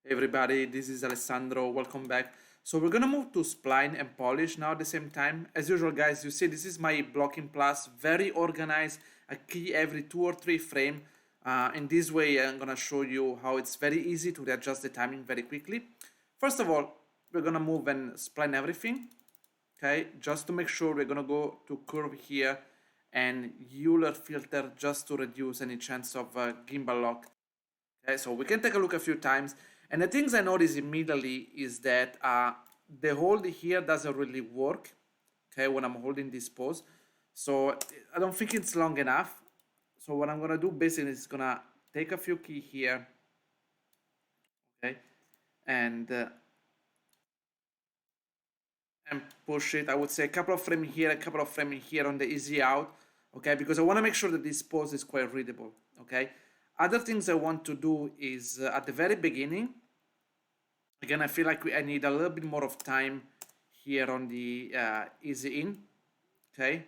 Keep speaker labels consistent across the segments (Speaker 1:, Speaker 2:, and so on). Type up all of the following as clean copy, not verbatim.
Speaker 1: Hey everybody, this is Alessandro. Welcome back. So we're gonna move to spline and polish now at the same time. As usual, guys, you see this is my blocking plus, very organized. I key every 2 or 3 frame. In this way, I'm gonna show you how it's very easy to readjust the timing very quickly. First of all, we're gonna move and spline everything. Okay, just to make sure, we're gonna go to curve here and Euler filter just to reduce any chance of gimbal lock. Okay, so we can take a look a few times. And the things I notice immediately is that the hold here doesn't really work, okay, when I'm holding this pose. So I don't think it's long enough. So what I'm gonna do basically is gonna take a few key here, okay, and push it. I would say a couple of frames here, a couple of frames here on the easy out, okay, because I want to make sure that this pose is quite readable, okay. Other things I want to do is at the very beginning. Again, I feel like I need a little bit more of time here on the easy in, okay?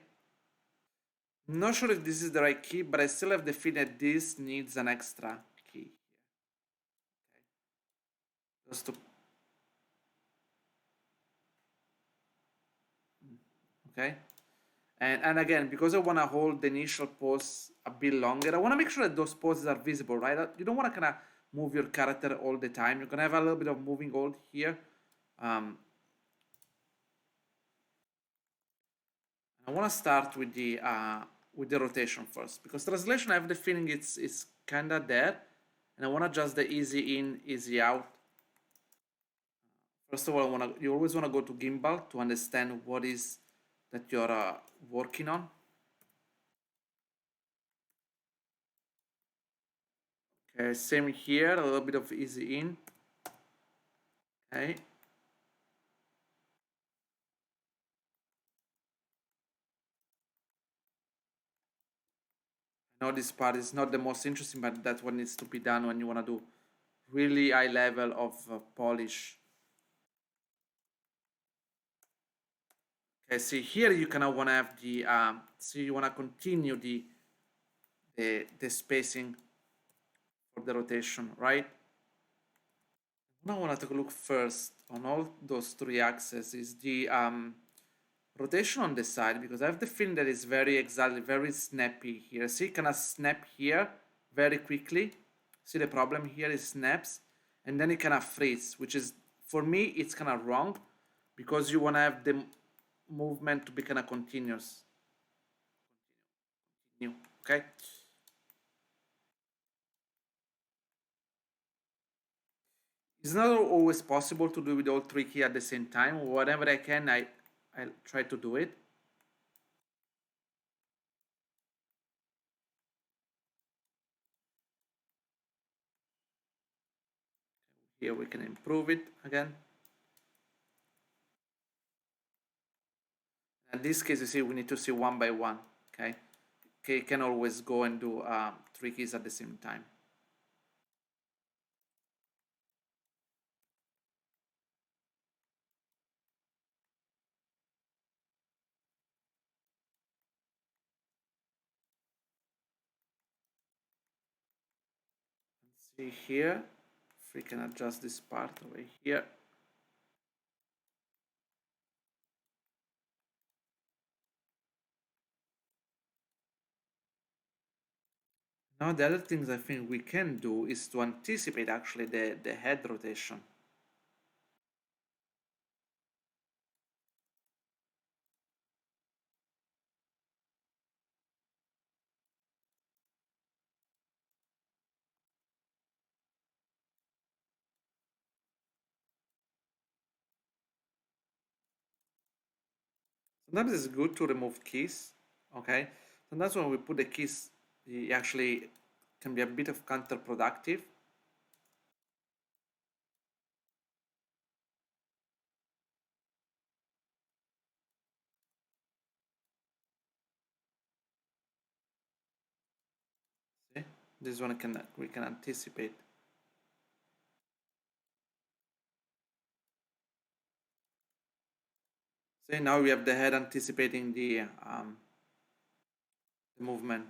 Speaker 1: Not sure if this is the right key, but I still have the feeling that this needs an extra key. Okay. Just to, okay? And again, because I want to hold the initial pose a bit longer, I want to make sure that those poses are visible, right? You don't want to kind of move your character all the time. You're going to have a little bit of moving hold here. I want to start with the rotation first, because translation I have the feeling it's kind of there, and I want to adjust the easy in, easy out. First of all, you always want to go to gimbal to understand what is that you're working on. Okay, same here, a little bit of easy in. Okay. I know this part is not the most interesting, but that's what needs to be done when you want to do really high level of polish. Okay, see here you kind of want to have the, see you want to continue the spacing for the rotation, right? Now I want to take a look first on all those 3 axes is the rotation on the side, because I have the feeling that it's very exactly, very snappy here. See, kind of snap here very quickly. See, the problem here is snaps, and then it kind of freeze, which is, for me, it's kind of wrong, because you want to have the movement to be kind of continuous. Okay. It's not always possible to do with all 3 keys at the same time. Whatever I can, I try to do it. Here we can improve it again. In this case, you see, we need to see one by one, okay? Okay, you can always go and do 3 keys at the same time. Let's see here, if we can adjust this part over here. Now the other things I think we can do is to anticipate actually the head rotation. Sometimes it's good to remove keys, okay? Sometimes when we put the keys, it actually can be a bit of counterproductive. See? This one we can anticipate. See, now we have the head anticipating the movement.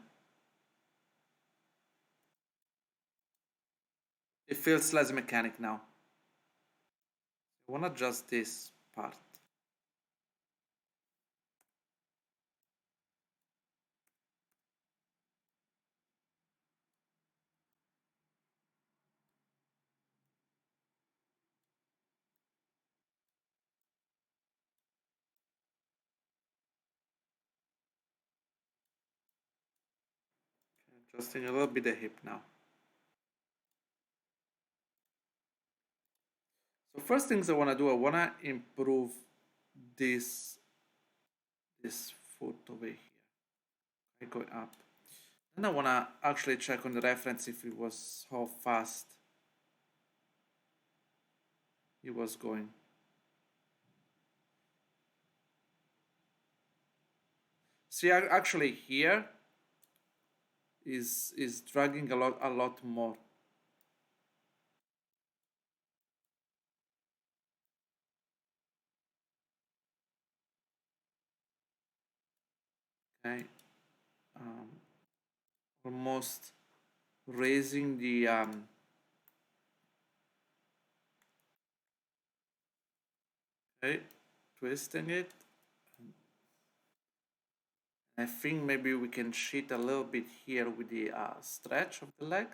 Speaker 1: It feels less mechanic now. I want to adjust this part. Adjusting a little bit the hip now. So first things I want to do, I want to improve this foot over here. I go up. Then I want to actually check on the reference if it was how fast it was going. See, actually here is dragging a lot more. Okay, um, almost raising the okay, twisting it. I think maybe we can cheat a little bit here with the stretch of the leg.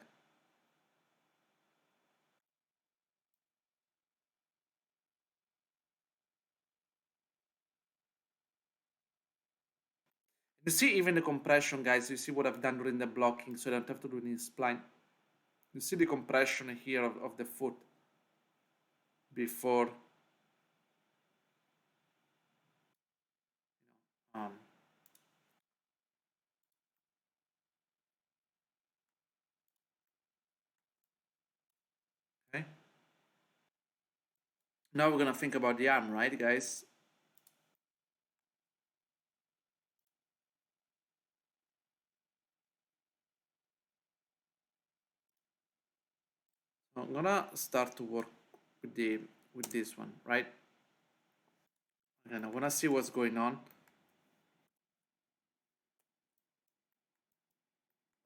Speaker 1: You see even the compression, guys. You see what I've done during the blocking, so I don't have to do any spline. You see the compression here of the foot before um, okay. Now we're gonna think about the arm, right, guys? So I'm gonna start to work with this one, right? And I wanna see what's going on,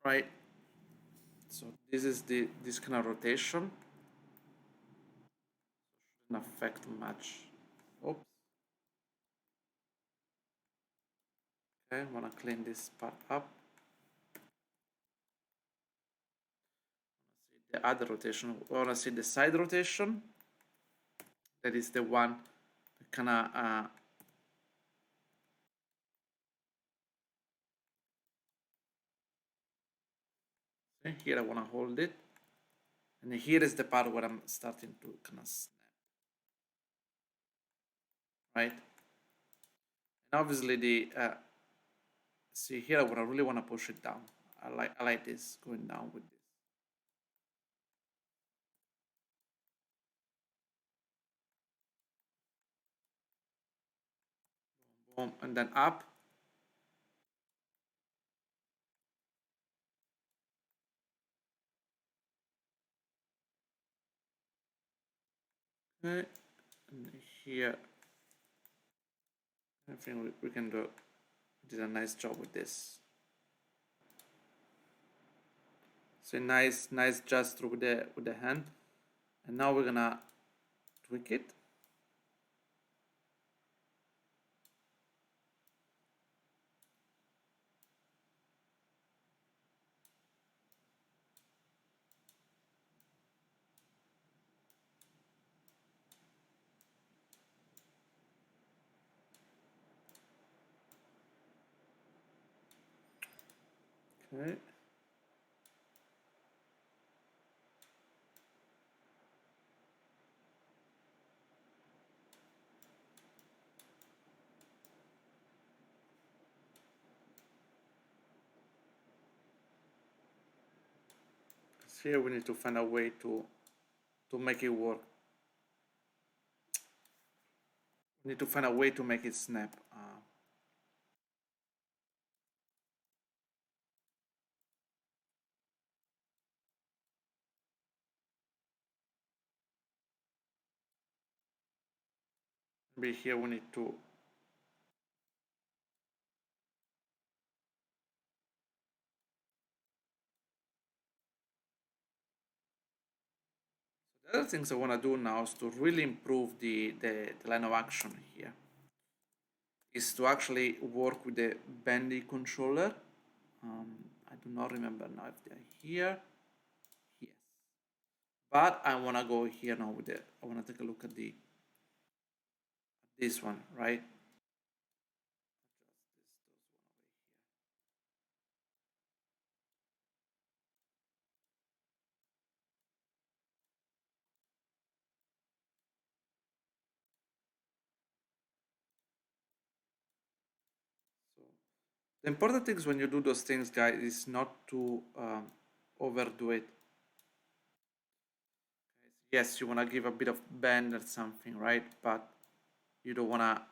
Speaker 1: right? So this is this kind of rotation. Shouldn't affect much. Oops. Okay, I wanna clean this part up. The other rotation. I wanna see the side rotation. That is the one that kinda see, here I wanna hold it. And here is the part where I'm starting to kind of snap, right? And obviously the see here I really want to push it down. I like this going down with this. Boom, and then up. Okay, and here I think we can do. Did a nice job with this. So nice gesture with the hand, and now we're gonna tweak it. Okay. So here we need to find a way to make it work. We need to find a way to make it snap. Maybe here we need to. Other things I want to do now is to really improve the line of action here. Is to actually work with the bendy controller. I do not remember now if they're here. Yes. But I want to go here now with it. I want to take a look at this one, right? So the important things when you do those things, guys, is not to overdo it. Yes, you want to give a bit of bend or something, right? But you don't want to,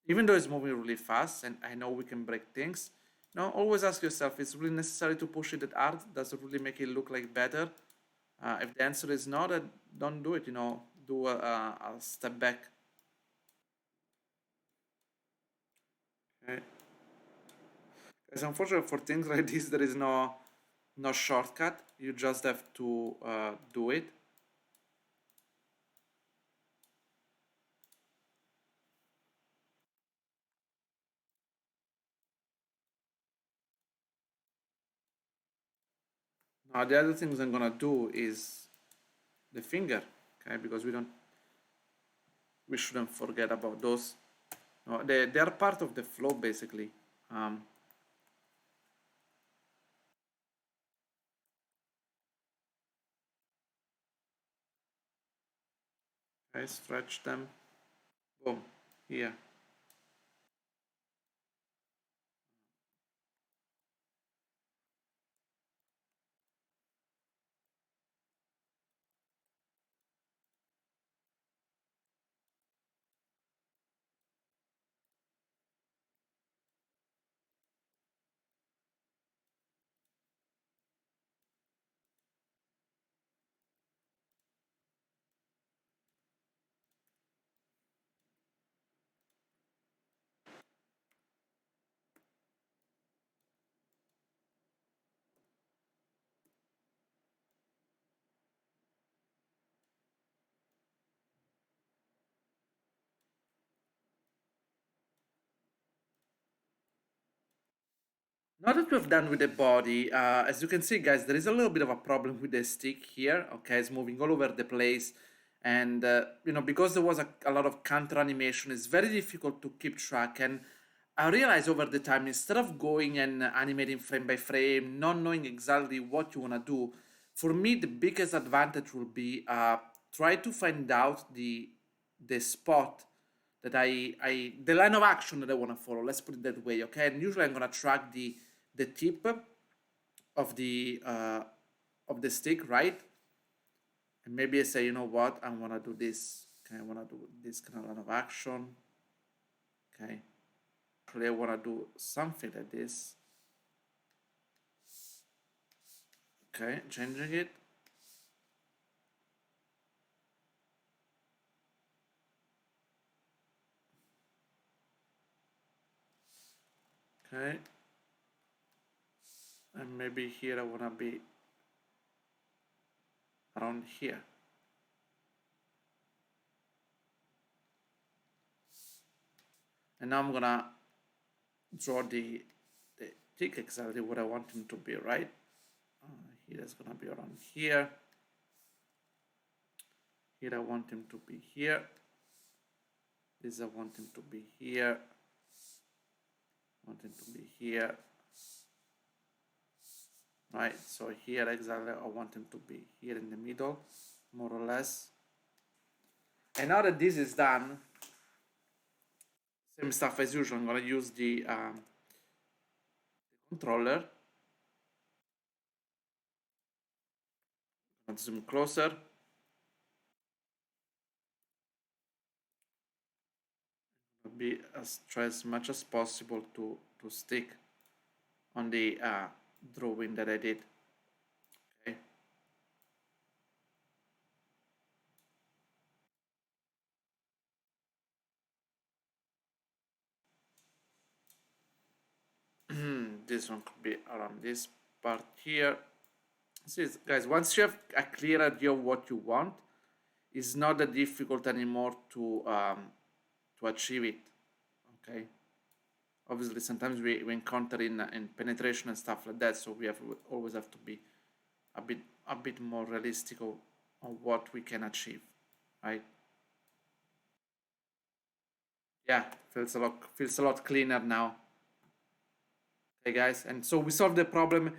Speaker 1: even though it's moving really fast, and I know we can break things, always ask yourself, is it really necessary to push it that hard? Does it really make it look like better? If the answer is no, then don't do it, do a step back. Okay. Because unfortunately for things like this, there is no shortcut. You just have to do it. Now the other things I'm gonna do is the finger, okay? Because we shouldn't forget about those. No, they are part of the flow basically. Okay, stretch them. Boom, here. Now that we've done with the body, as you can see, guys, there is a little bit of a problem with the stick here. Okay, it's moving all over the place. And, because there was a lot of counter animation, it's very difficult to keep track. And I realized over the time, instead of going and animating frame by frame, not knowing exactly what you want to do, for me, the biggest advantage will be try to find out the spot that the line of action that I want to follow. Let's put it that way, okay? And usually I'm gonna track the tip of the stick, right? And maybe I say, you know what, I want to do this. Okay, I want to do this kind of line of action. Okay, actually I want to do something like this. Okay, changing it. Okay, and maybe here I want to be around here. And now I'm gonna draw the tick exactly what I want him to be, right? Here is gonna be around here. Here I want him to be here. This I want him to be here. I want him to be here. Right, so here exactly I want him to be here in the middle, more or less. And now that this is done, same stuff as usual. I'm gonna use the controller. Let's zoom closer. Be try as much as possible to stick on the drawing that I did. Okay. This one could be around this part here. See, guys, once you have a clear idea of what you want, it's not that difficult anymore to achieve it. Okay. Obviously, sometimes we encounter in penetration and stuff like that, so we always have to be a bit more realistic on what we can achieve, right? Yeah, feels a lot cleaner now. Okay, guys, and so we solved the problem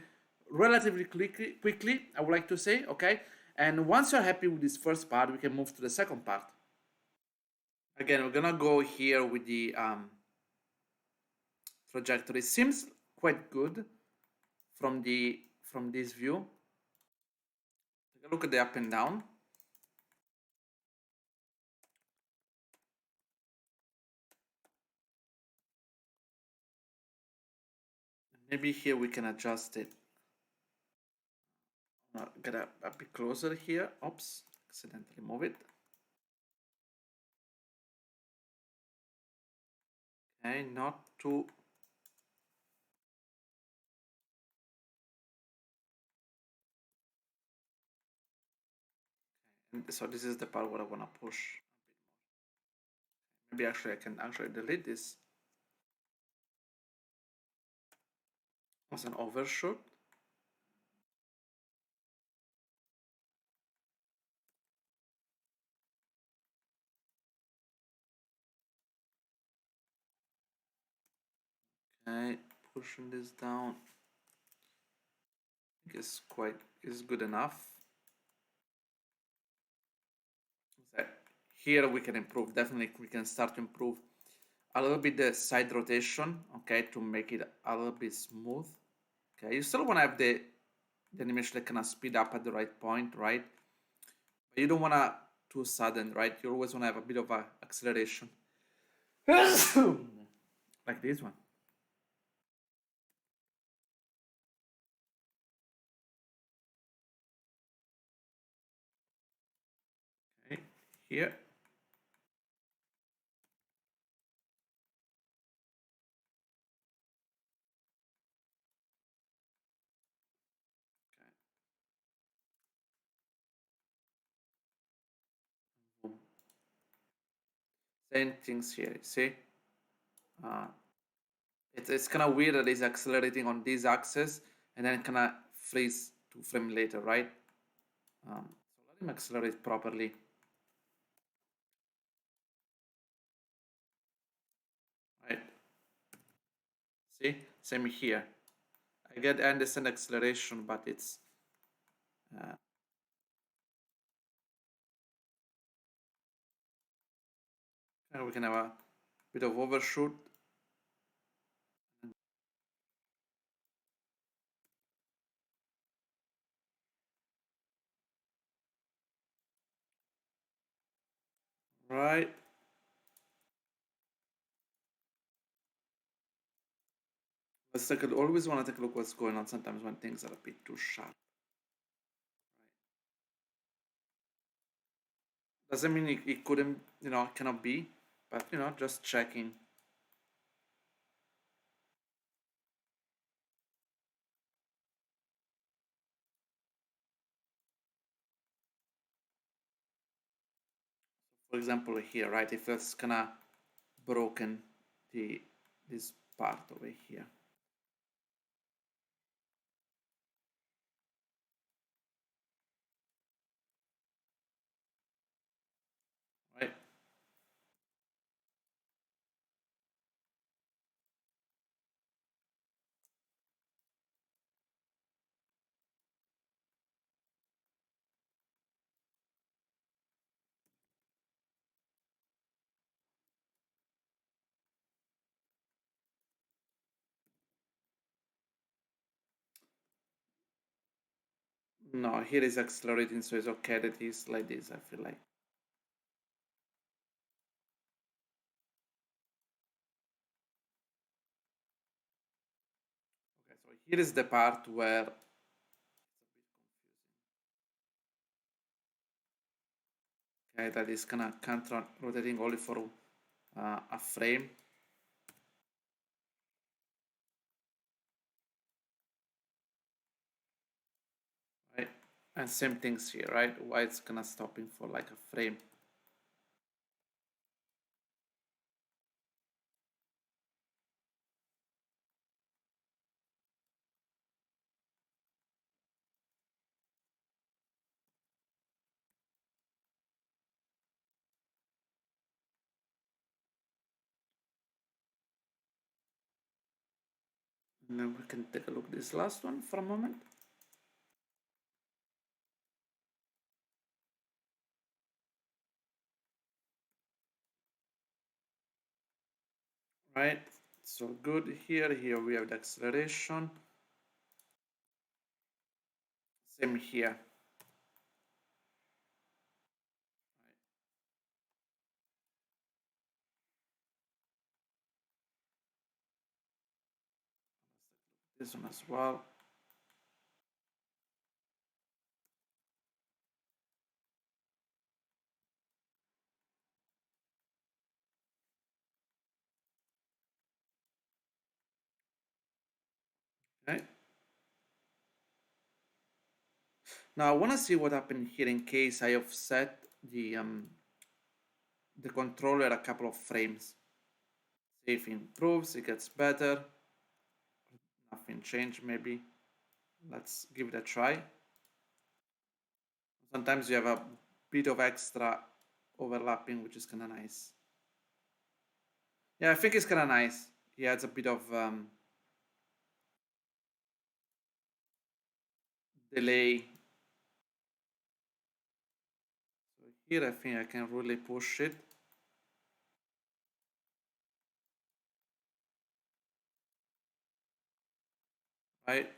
Speaker 1: relatively quickly, I would like to say. Okay, and once you're happy with this first part, we can move to the second part. Again, we're gonna go here with the trajectory. Seems quite good from this view. Take a look at the up and down. Maybe here we can adjust it. Get a bit closer here. Oops, accidentally move it. Okay, not too. So this is the part where I want to push. Maybe actually I can actually delete this as an overshoot. Okay, pushing this down. I think is good enough. So here we can improve. Definitely we can start to improve a little bit the side rotation, okay, to make it a little bit smooth. Okay, you still want to have the animation that kind of speed up at the right point, right? But you don't want to too sudden, right? You always want to have a bit of a acceleration. Like this one. Okay, here. Okay. Same things here, see? Uh, it's kind of weird that it's accelerating on this axis and then kind of freeze 2 frames later, right? So let him accelerate properly. Right? See? Same here. I understand acceleration, but it's we can have a bit of overshoot. Right? Always want to take a look what's going on sometimes when things are a bit too sharp. Doesn't mean it couldn't, cannot be, but just checking. For example, here, right? If it's kind of broken this part over here. Right? No, here is accelerating, so it's okay that it's like this, I feel like. Okay, so here is the part where okay, that is kind of counter rotating only for a frame. Right? And same things here, right? Why it's gonna stopping for like a frame. And then we can take a look at this last one for a moment. Right, so good here. Here we have the acceleration. Same here. This one as well. Okay. Now I want to see what happened here in case I offset the controller a couple of frames. See if it improves, it gets better. Nothing changed maybe. Let's give it a try. Sometimes you have a bit of extra overlapping, which is kind of nice. Yeah, I think it's kind of nice. He adds a bit of delay. So here I think I can really push it. Right?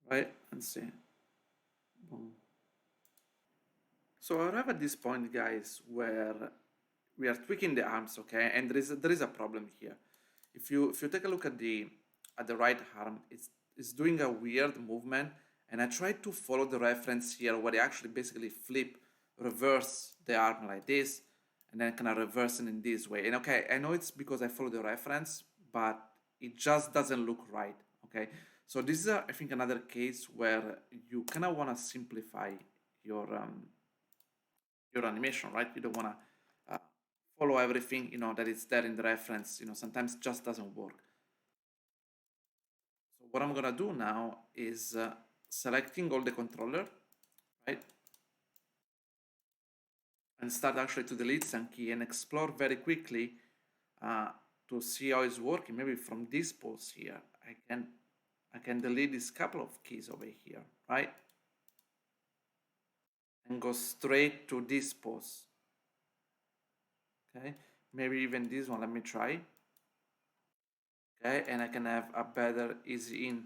Speaker 1: Right? And see. Boom. So I arrive at this point, guys, where we are tweaking the arms, okay? And there is a problem here. If you take a look at the right arm, it's doing a weird movement, and I try to follow the reference here where I actually basically flip, reverse the arm like this, and then kind of reverse it in this way. And okay, I know it's because I follow the reference, but it just doesn't look right. Okay, so this is I think another case where you kind of want to simplify your your animation, right? You don't want to follow everything, that is there in the reference. Sometimes it just doesn't work. So what I'm gonna do now is selecting all the controller, right? And start actually to delete some key and explore very quickly uh, to see how it's working. Maybe from this pose here, I can delete this couple of keys over here, right? And go straight to this pose. Okay, maybe even this one. Let me try. Okay, and I can have a better easy in.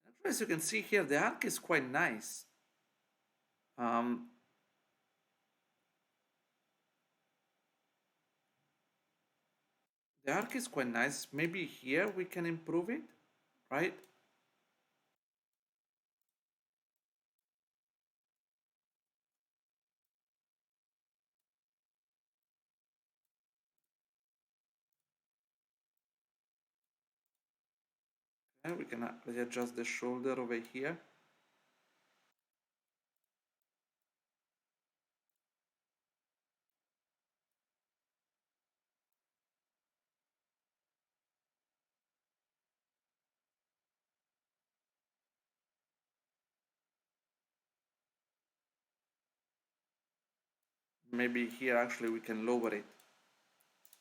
Speaker 1: Actually, as you can see here, the arc is quite nice. Um, the arc is quite nice. Maybe here we can improve it, right? Okay, we can adjust the shoulder over here. Maybe here actually we can lower it,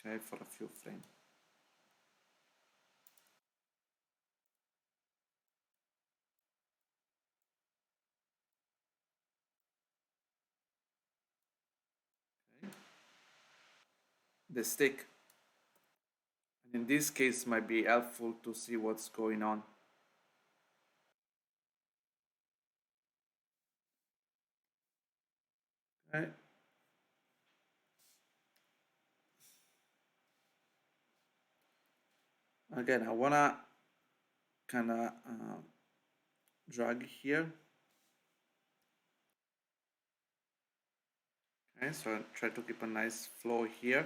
Speaker 1: okay, for a few frames. Okay. The stick, and in this case might be helpful to see what's going on. Okay. Again, I wanna kind of drag here. Okay, so try to keep a nice flow here.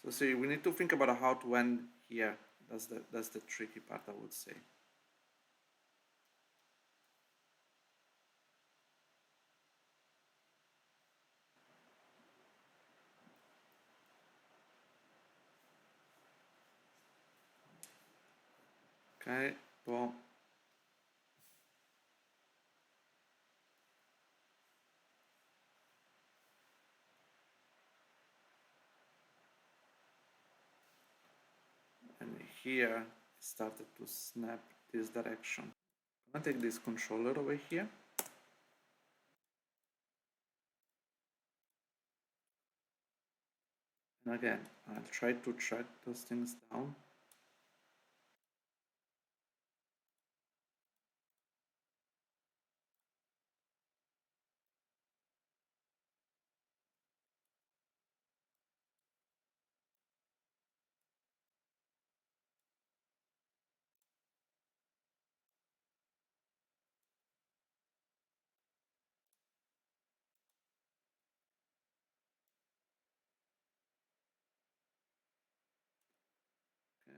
Speaker 1: So see, we need to think about how to end here. That's the tricky part, I would say. Okay, well, and here it started to snap this direction. I'm gonna take this controller away here. And again, I'll try to track those things down.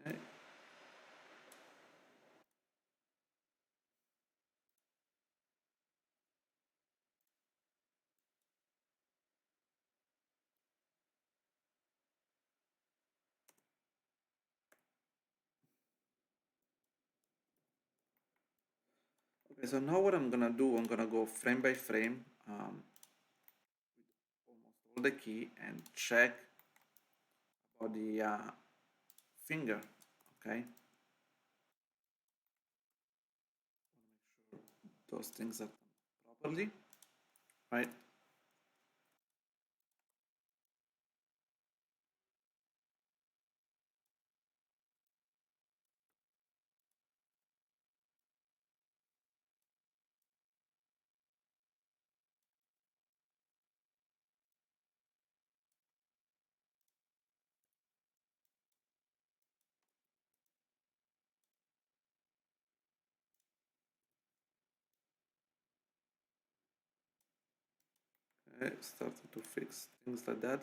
Speaker 1: Okay. Okay, so now what I'm gonna do, I'm gonna go frame by frame with almost all the key and check about the finger. Okay, make sure those things are done properly, right? Okay, starting to fix things like that.